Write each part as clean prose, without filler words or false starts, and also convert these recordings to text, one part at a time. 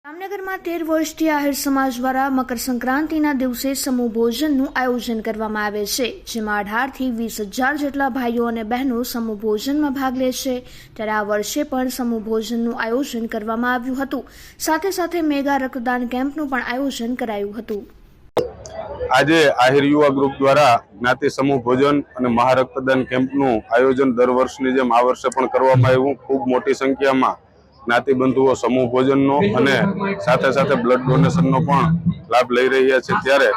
જામનગરમાં 13 વર્ષથી આહિર સમાજ દ્વારા મકર સંક્રાંતિના દિવસે સમૂહ ભોજનનું આયોજન કરવામાં આવે છે, જેમાં 18 થી 20,000 જેટલા ભાઈઓ અને બહેનો સમૂહ ભોજનમાં ભાગ લે છે। ત્યારે આ વર્ષે પણ સમૂહ ભોજનનું આયોજન કરવામાં આવ્યું હતું। સાથે સાથે મેગા રક્તદાન કેમ્પનું પણ આયોજન કરાયું હતું। આજે આહિર યુવા ગ્રુપ દ્વારા જ્ઞાતિ સમૂહ ભોજન અને મહારક્તદાન કેમ્પનું આયોજન દર વર્ષની જેમ આ વર્ષે પણ કરવામાં આવ્યું। ખૂબ મોટી સંખ્યામાં જ્ઞાતિ બંધુઓ સમૂહ ભોજનનો અને સાથે સાથે બ્લડ ડોનેશનનો પણ લાભ લઈ રહ્યા છે। ત્યારે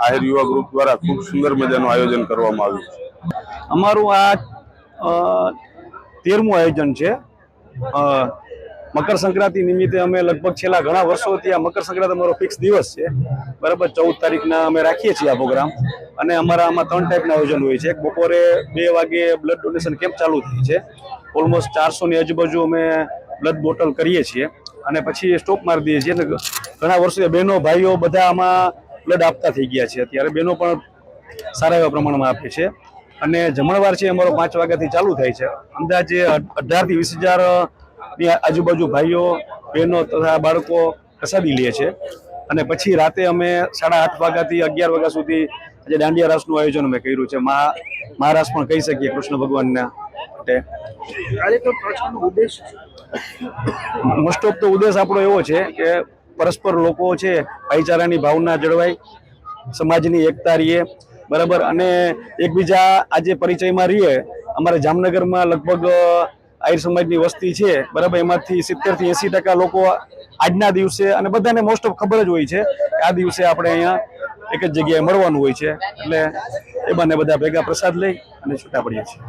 આહિર યુવા ગ્રુપ દ્વારા ખૂબ સુંદર મજાનું આયોજન કરવામાં આવ્યું છે। અમારું આ 13મું આયોજન છે। મકર સંક્રાંતિ નિમિત્તે અમે લગભગ છેલ્લા ઘણા વર્ષોથી આ મકર સંક્રાંતિ અમારો ફિક્સ દિવસ છે, બરાબર। 14 તારીખના અમે રાખીએ છીએ આ પ્રોગ્રામ, અને અમારા આમાં 3 ટાઈપના આયોજન હોય છે। બપોરે 2 વાગે બ્લડ ડોનેશન કેમ્પ ચાલુ થાય છે। ઓલમોસ્ટ 400 ની આજુબાજુ અમે બ્લડ બોટલ કરીએ છીએ, અને પછી સ્ટોપ મારી દઈએ છીએ। ઘણા વર્ષોથી બહેનો ભાઈઓ બધા આમાં બ્લડ આપતા થઈ ગયા છે। અત્યારે બહેનો પણ સારા એવા પ્રમાણમાં આપે છે, અને જમણવાર છે અમારો 5 વાગ્યાથી ચાલુ થાય છે। અંદાજે 18 થી 20,000 ની આજુબાજુ ભાઈઓ બહેનો તથા બાળકો પ્રસાદી લે છે, અને પછી રાતે અમે 8:30 વાગ્યાથી 11 વાગ્યા સુધી આજે દાંડિયા રાસનું આયોજન અમે કર્યું છે। મહારાસ પણ કહી શકીએ કૃષ્ણ ભગવાનના મોસ્ટ ઓફ તો ઉદ્દેશ આપણો એવો છે કે પરસ્પર લોકો છે ભાઈચારાની ભાવના જળવાય, સમાજની એકતા રહીએ, બરાબર। અને એકબીજા આજે પરિચયમાં રહીએ। અમારે જામનગરમાં લગભગ આહિર સમાજની વસ્તી છે, બરાબર, એમાંથી 70 થી 80% લોકો આજના દિવસે, અને બધાને મોસ્ટ ઓફ ખબર જ હોય છે કે આ દિવસે આપણે અહીંયા એક જ જગ્યાએ મળવાનું હોય છે, એટલે એ બંને બધા ભેગા પ્રસાદ લઈ અને છૂટા પડીએ છીએ।